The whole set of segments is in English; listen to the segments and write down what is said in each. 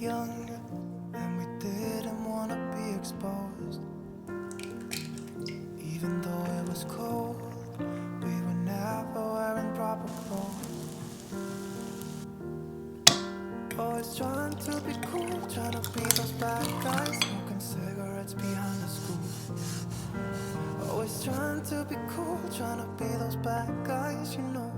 young and we didn't wanna be exposed. Even though it was cold, we were never wearing proper clothes. Always trying to be cool, trying to be those bad guys, smoking cigarettes behind the school. Always trying to be cool, trying to be those bad guys, you know.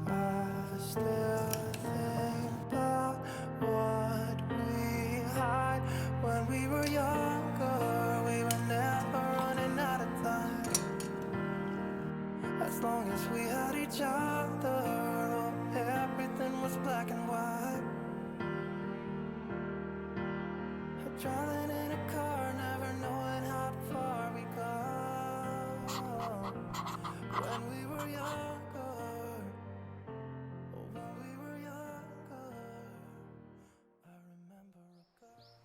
I still think about what we had when we were younger. We were never running out of time. As long as we had each other, oh, everything was black and white. Driving in a car, never knowing how far we go. When we were younger, oh, when we were younger, I remember a girl.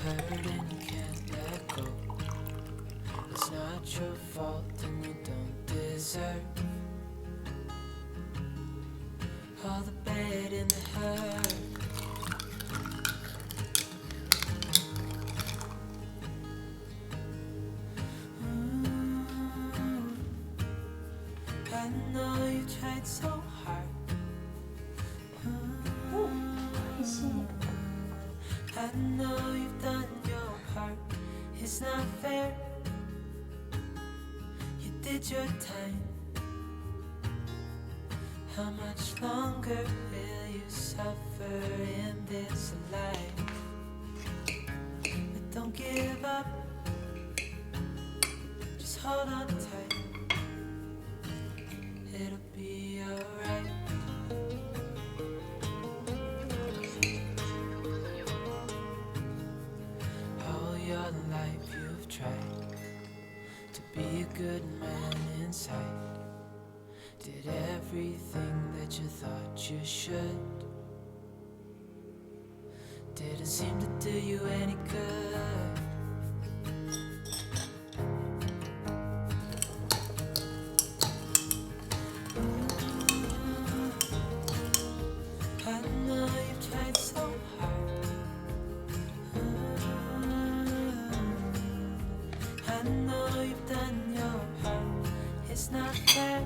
hurt and you can't let go. It's not your fault and you don't deserve all the bad and the hurt. I know you tried so hard. I know you've done your part. It's not fair. You did your time. How much longer will you suffer in this life? But don't give up. Just hold on tight. It'll be alright. All your life you've tried to be a good man inside. Did everything that you thought you should. Didn't seem to do you any good. I know you've tried so hard. I know you've done your part. It's not fair.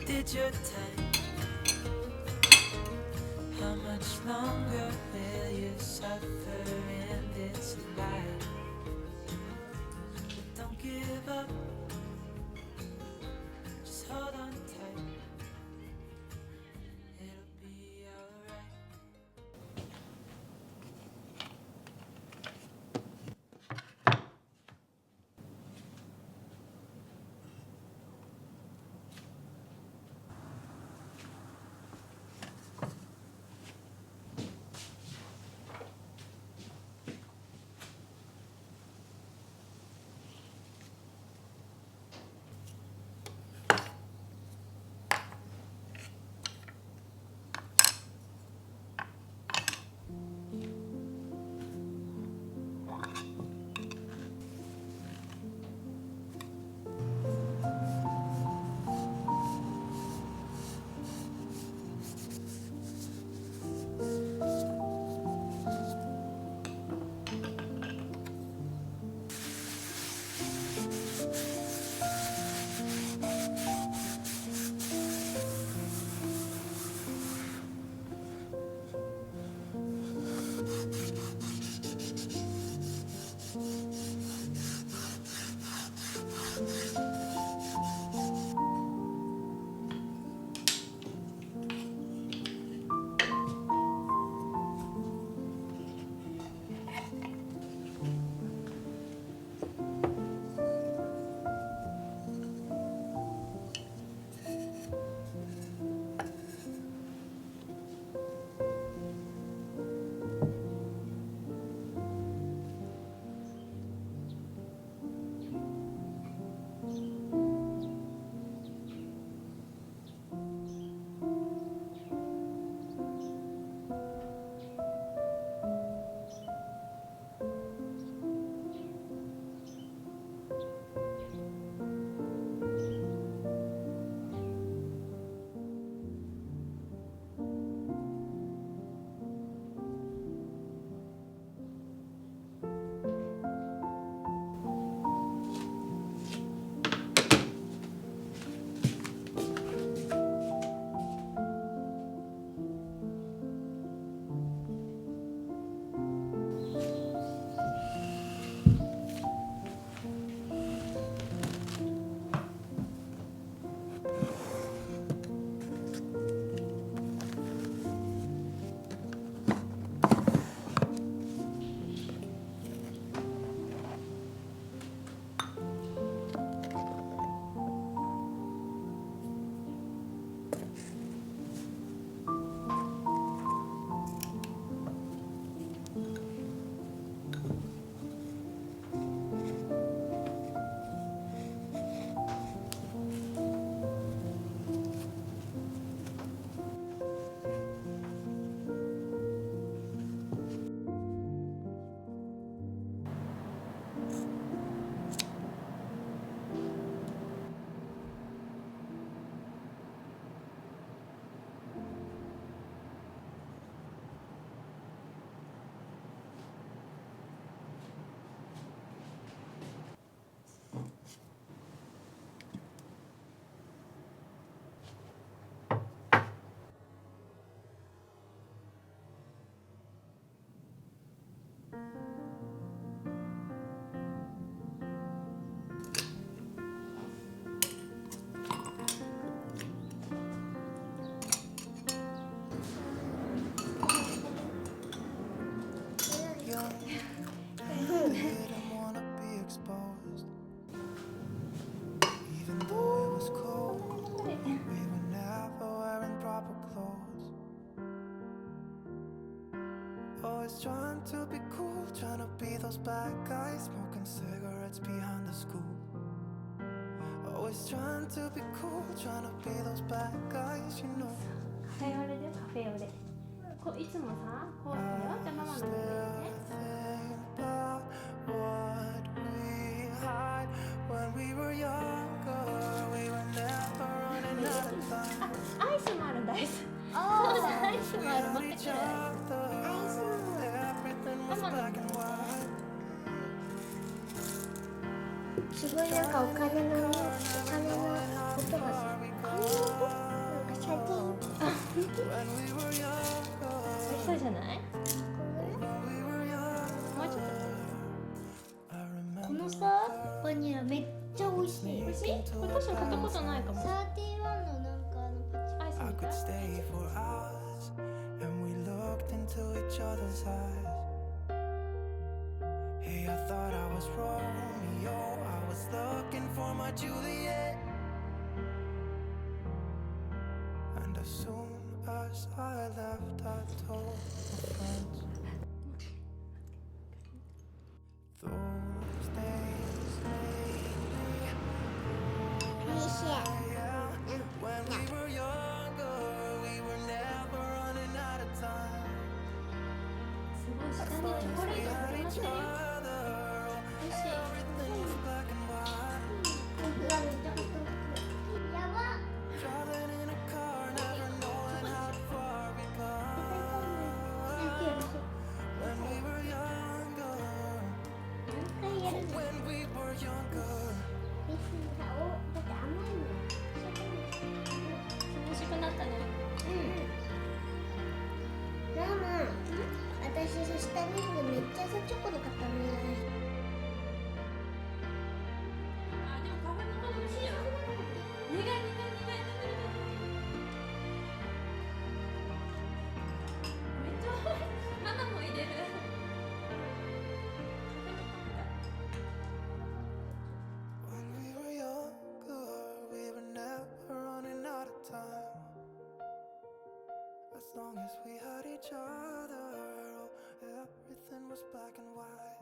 You did your time. How much longer will you suffer in this life? Don't give up. Just hold on tight. It'll be alright. Always trying to be cool, trying to be those bad guys, smoking cigarettes behind the school. Always trying to be cool, trying to be those bad guys, you know. カフェオレでカフェオレこういつもさこうだよじゃあママの分ね Think about what we had when we were younger. We were never running out of time. アイスもあるんだアイスあそうだアイスもある持って Each くる other, everything was black and white. すごいなんかお金の音がする。なんかシャキン。 When we were younger, 美味しそうじゃない when we were もうちょっ younger, I こ remember. のさバニラめっちゃ美味しい。と美味しいこれ確かに買ったことないかもサーティワンのなんかパチアイス I みた could い stay for hours, and we looked into each other's eyes. Hey, I thought I was Romeo, I was looking for my Juliet. And as soon as I left, I told my friends. Those days made me 美味しい。 yeah. When we were younger, we were never running out of time. すごい下にチョコレートかけましたよ Other, 美味しい everything was black and white. 本当だめっちゃホット。やば。 Traveling in a car, never knowing how far we come. When we were younger, 何回やるの？ when we were younger. だって甘いの。涼しくなったねママ、私そしたらめっちゃさチョコの塊だね。あでもカフェモカ美味しいよ苦い苦い苦い苦いめっちゃ美味しいママも入れる When we were younger, we were never running out of time. As long as we had each other, oh, everything was black and white.